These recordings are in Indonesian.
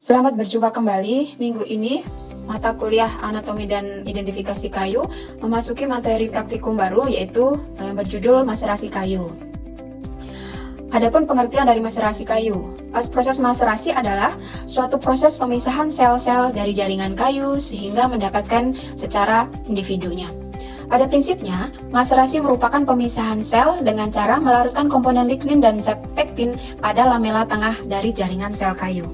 Selamat berjumpa kembali. Minggu ini, mata kuliah Anatomi dan Identifikasi Kayu memasuki materi praktikum baru, yaitu berjudul maserasi kayu. Adapun pengertian dari maserasi kayu. Proses maserasi adalah suatu proses pemisahan sel-sel dari jaringan kayu sehingga mendapatkan secara individunya. Pada prinsipnya, maserasi merupakan pemisahan sel dengan cara melarutkan komponen lignin dan zat pektin pada lamela tengah dari jaringan sel kayu.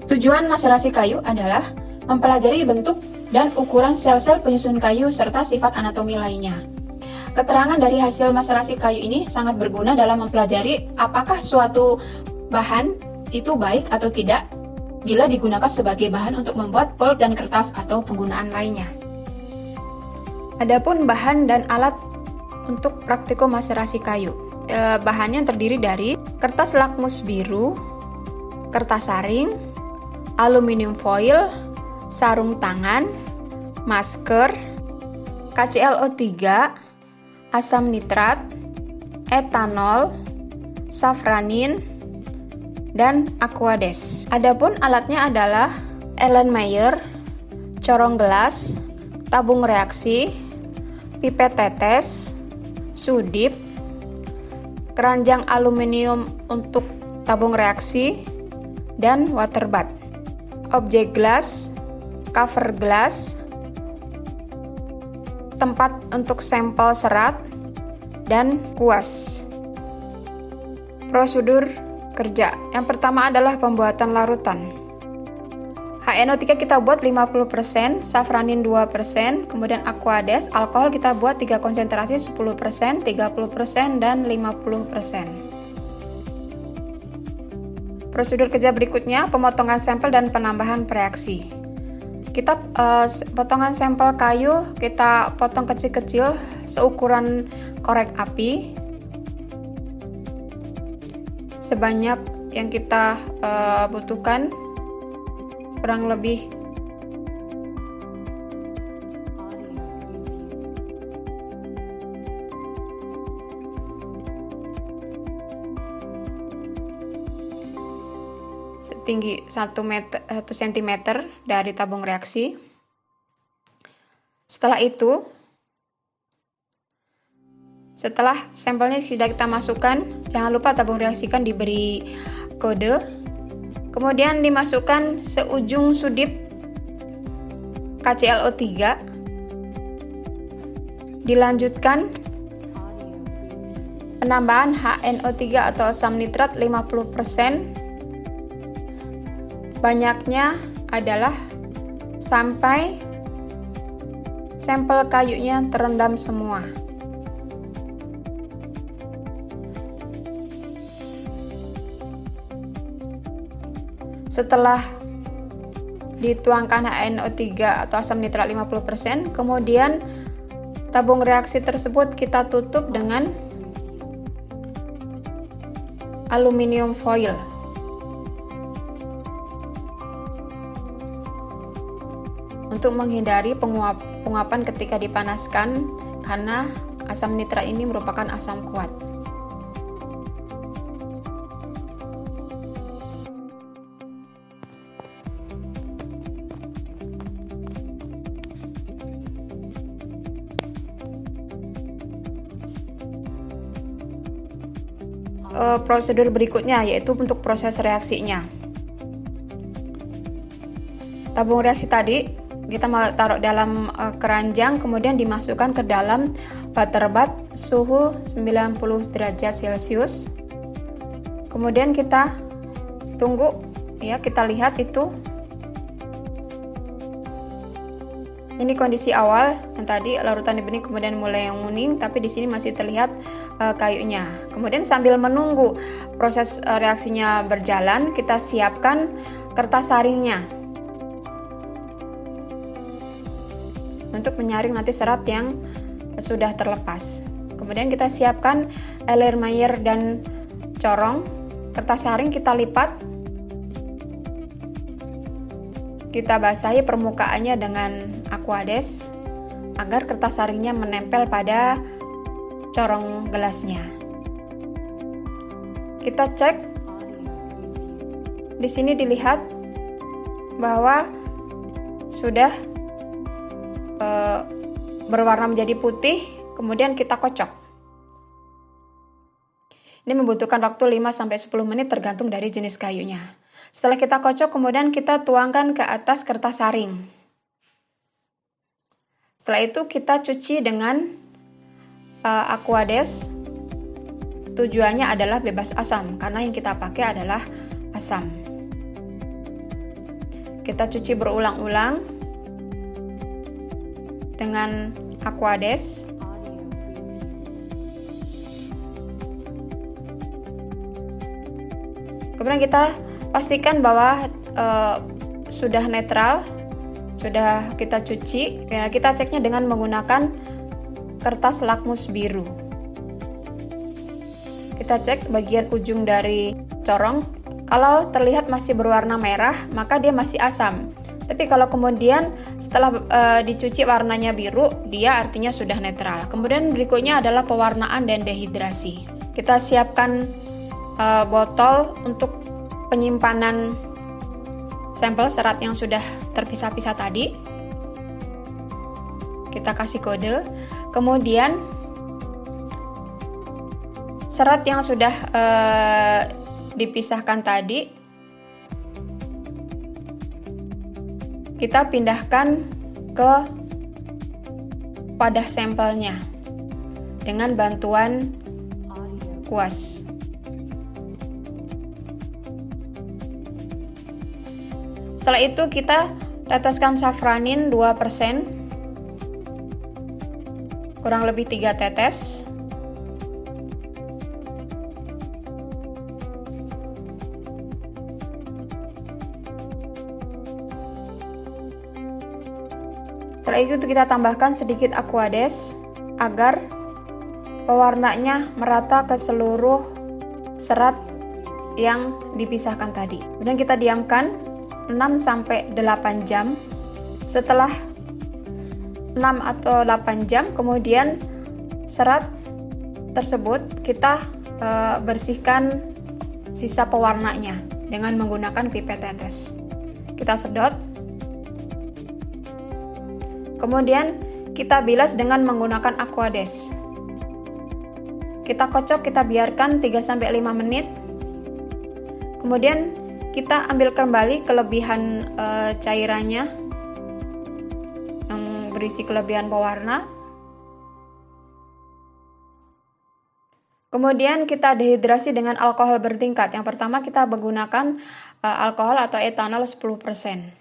Tujuan maserasi kayu adalah mempelajari bentuk dan ukuran sel-sel penyusun kayu serta sifat anatomi lainnya. Keterangan dari hasil maserasi kayu ini sangat berguna dalam mempelajari apakah suatu bahan itu baik atau tidak bila digunakan sebagai bahan untuk membuat pulp dan kertas atau penggunaan lainnya. Adapun bahan dan alat untuk praktikum maserasi kayu. Bahannya terdiri dari kertas lakmus biru, kertas saring, aluminium foil, sarung tangan, masker, KClO3, asam nitrat, etanol, safranin, dan aquades. Adapun alatnya adalah Erlenmeyer, corong gelas, tabung reaksi, pipet tetes, sudip, keranjang aluminium untuk tabung reaksi, dan water bath. Objek gelas, cover gelas, tempat untuk sampel serat, dan kuas. Prosedur kerja. Yang pertama adalah pembuatan larutan. HNO3 kita buat 50%, safranin 2%, kemudian aquades, alkohol kita buat 3 konsentrasi 10%, 30%, dan 50%. Prosedur kerja berikutnya, pemotongan sampel dan penambahan reaksi. Kita potongan sampel kayu kita potong kecil-kecil seukuran korek api sebanyak yang kita butuhkan, kurang lebih setinggi 1 cm dari tabung reaksi. Setelah itu, setelah sampelnya sudah kita masukkan, jangan lupa tabung reaksi kan diberi kode. Kemudian dimasukkan seujung sudip KClO3. Dilanjutkan penambahan HNO3 atau asam nitrat 50%. Banyaknya adalah sampai sampel kayunya terendam semua. Setelah dituangkan HNO3 atau asam nitrat 50%, kemudian tabung reaksi tersebut kita tutup dengan aluminium foil. Untuk menghindari penguapan ketika dipanaskan, karena asam nitrat ini merupakan asam kuat. Prosedur berikutnya yaitu untuk proses reaksinya. Tabung reaksi tadi kita taruh dalam keranjang, kemudian dimasukkan ke dalam water bath suhu 90 derajat Celcius. Kemudian kita tunggu, ya, kita lihat itu. Ini kondisi awal yang tadi larutan di benih kemudian mulai menguning, tapi di sini masih terlihat kayunya. Kemudian sambil menunggu proses reaksinya berjalan, kita siapkan kertas saringnya untuk menyaring nanti serat yang sudah terlepas. Kemudian kita siapkan Erlenmeyer dan corong. Kertas saring kita lipat. Kita basahi permukaannya dengan aquades agar kertas saringnya menempel pada corong gelasnya. Kita cek. Di sini dilihat bahwa sudah berwarna menjadi putih, kemudian kita kocok. Ini membutuhkan waktu 5-10 menit tergantung dari jenis kayunya. Setelah kita kocok, kemudian kita tuangkan ke atas kertas saring. Setelah itu kita cuci dengan Aquades. Tujuannya adalah bebas asam, karena yang kita pakai adalah asam. Kita cuci berulang-ulang dengan Aquades. Kemudian kita pastikan bahwa sudah netral, sudah kita cuci. Ya, kita ceknya dengan menggunakan kertas lakmus biru. Kita cek bagian ujung dari corong. Kalau terlihat masih berwarna merah, maka dia masih asam. Tapi kalau kemudian setelah dicuci warnanya biru, dia artinya sudah netral. Kemudian berikutnya adalah pewarnaan dan dehidrasi. Kita siapkan botol untuk penyimpanan sampel serat yang sudah terpisah-pisah tadi. Kita kasih kode. Kemudian serat yang sudah dipisahkan tadi kita pindahkan ke wadah sampelnya dengan bantuan kuas. Setelah itu kita teteskan safranin 2%, kurang lebih 3 tetes. Setelah itu kita tambahkan sedikit Aquades agar pewarnanya merata ke seluruh serat yang dipisahkan tadi. Kemudian kita diamkan 6-8 jam. Setelah 6 atau 8 jam, kemudian serat tersebut kita bersihkan sisa pewarnanya dengan menggunakan pipet tetes. Kita sedot. Kemudian kita bilas dengan menggunakan Aquades. Kita kocok, kita biarkan 3-5 menit. Kemudian kita ambil kembali kelebihan cairannya yang berisi kelebihan pewarna. Kemudian kita dehidrasi dengan alkohol bertingkat. Yang pertama kita menggunakan alkohol atau etanol 10%.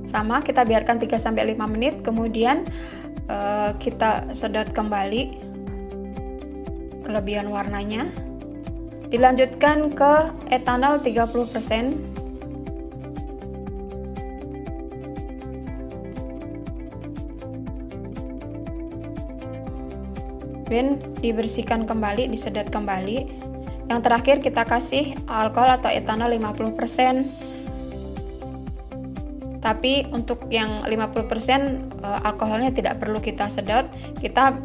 Sama, kita biarkan 3-5 menit, kemudian kita sedot kembali kelebihan warnanya. Dilanjutkan ke etanol 30%. Dan dibersihkan kembali, disedot kembali. Yang terakhir kita kasih alkohol atau etanol 50%. Tapi untuk yang 50% alkoholnya tidak perlu kita sedot. Kita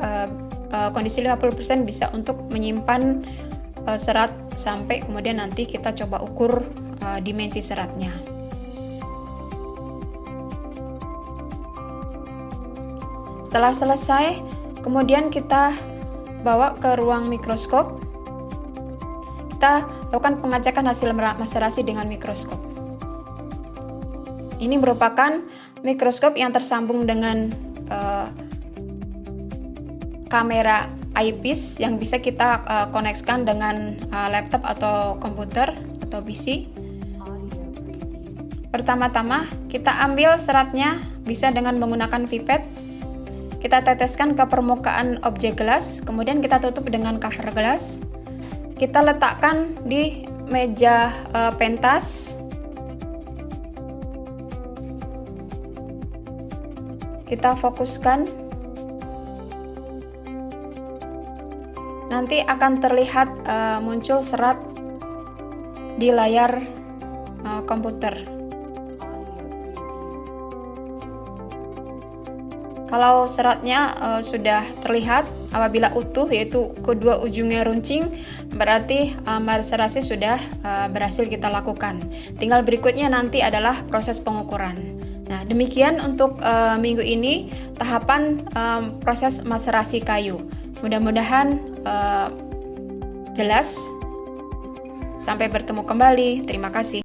kondisi 50% bisa untuk menyimpan serat sampai kemudian nanti kita coba ukur dimensi seratnya. Setelah selesai, kemudian kita bawa ke ruang mikroskop. Kita lakukan pengecekan hasil maserasi dengan mikroskop. Ini merupakan mikroskop yang tersambung dengan kamera eyepiece yang bisa kita koneksikan dengan laptop atau komputer atau PC. Pertama-tama kita ambil seratnya bisa dengan menggunakan pipet. Kita teteskan ke permukaan objek gelas, kemudian kita tutup dengan cover gelas. Kita letakkan di meja pentas. Kita fokuskan. Nanti akan terlihat muncul serat di layar komputer. Kalau seratnya sudah terlihat apabila utuh, yaitu kedua ujungnya runcing, berarti maserasi sudah berhasil kita lakukan. Tinggal berikutnya nanti adalah proses pengukuran. Nah, demikian untuk minggu ini tahapan proses maserasi kayu. Mudah-mudahan jelas. Sampai bertemu kembali. Terima kasih.